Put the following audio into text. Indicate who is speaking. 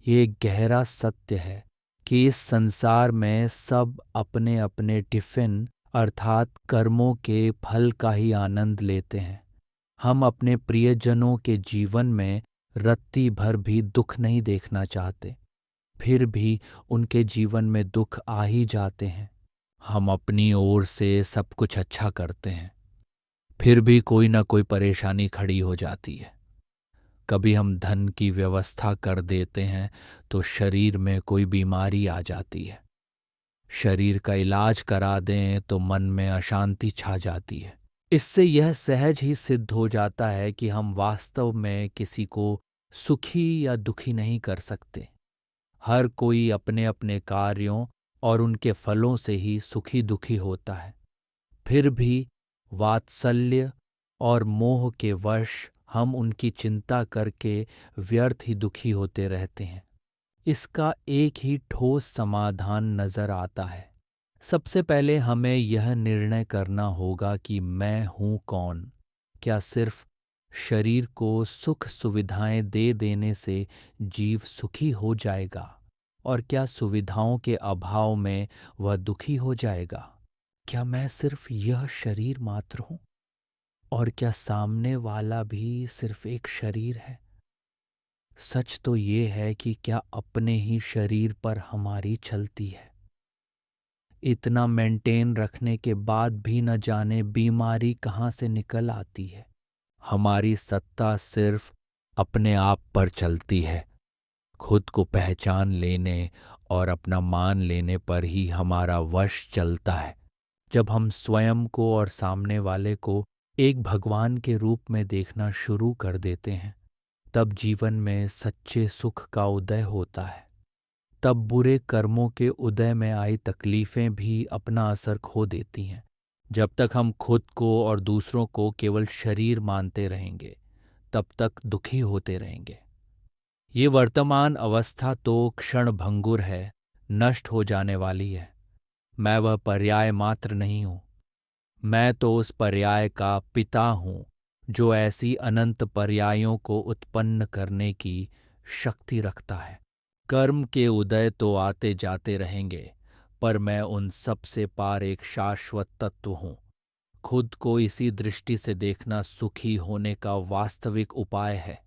Speaker 1: ये एक गहरा सत्य है कि इस संसार में सब अपने अपने टिफिन अर्थात कर्मों के फल का ही आनंद लेते हैं। हम अपने प्रियजनों के जीवन में रत्ती भर भी दुख नहीं देखना चाहते, फिर भी उनके जीवन में दुख आ ही जाते हैं। हम अपनी ओर से सब कुछ अच्छा करते हैं, फिर भी कोई ना कोई परेशानी खड़ी हो जाती है। कभी हम धन की व्यवस्था कर देते हैं तो शरीर में कोई बीमारी आ जाती है। शरीर का इलाज करा दें तो मन में अशांति छा जाती है। इससे यह सहज ही सिद्ध हो जाता है कि हम वास्तव में किसी को सुखी या दुखी नहीं कर सकते। हर कोई अपने अपने कार्यों और उनके फलों से ही सुखी दुखी होता है। फिर भी वात्सल्य और मोह के वश हम उनकी चिंता करके व्यर्थ ही दुखी होते रहते हैं। इसका एक ही ठोस समाधान नजर आता है। सबसे पहले हमें यह निर्णय करना होगा कि मैं हूं कौन। क्या सिर्फ शरीर को सुख सुविधाएं दे देने से जीव सुखी हो जाएगा, और क्या सुविधाओं के अभाव में वह दुखी हो जाएगा? क्या मैं सिर्फ यह शरीर मात्र हूं, और क्या सामने वाला भी सिर्फ एक शरीर है? सच तो ये है कि क्या अपने ही शरीर पर हमारी चलती है। इतना मेंटेन रखने के बाद भी न जाने बीमारी कहाँ से निकल आती है। हमारी सत्ता सिर्फ अपने आप पर चलती है। खुद को पहचान लेने और अपना मान लेने पर ही हमारा वश चलता है। जब हम स्वयं को और सामने वाले को एक भगवान के रूप में देखना शुरू कर देते हैं, तब जीवन में सच्चे सुख का उदय होता है। तब बुरे कर्मों के उदय में आई तकलीफें भी अपना असर खो देती हैं। जब तक हम खुद को और दूसरों को केवल शरीर मानते रहेंगे, तब तक दुखी होते रहेंगे। ये वर्तमान अवस्था तो क्षण भंगुर है, नष्ट हो जाने वाली है। मैं वह पर्याय मात्र नहीं हूँ। मैं तो उस पर्याय का पिता हूँ जो ऐसी अनंत पर्यायों को उत्पन्न करने की शक्ति रखता है। कर्म के उदय तो आते जाते रहेंगे, पर मैं उन सब से पार एक शाश्वत तत्व हूँ। खुद को इसी दृष्टि से देखना सुखी होने का वास्तविक उपाय है।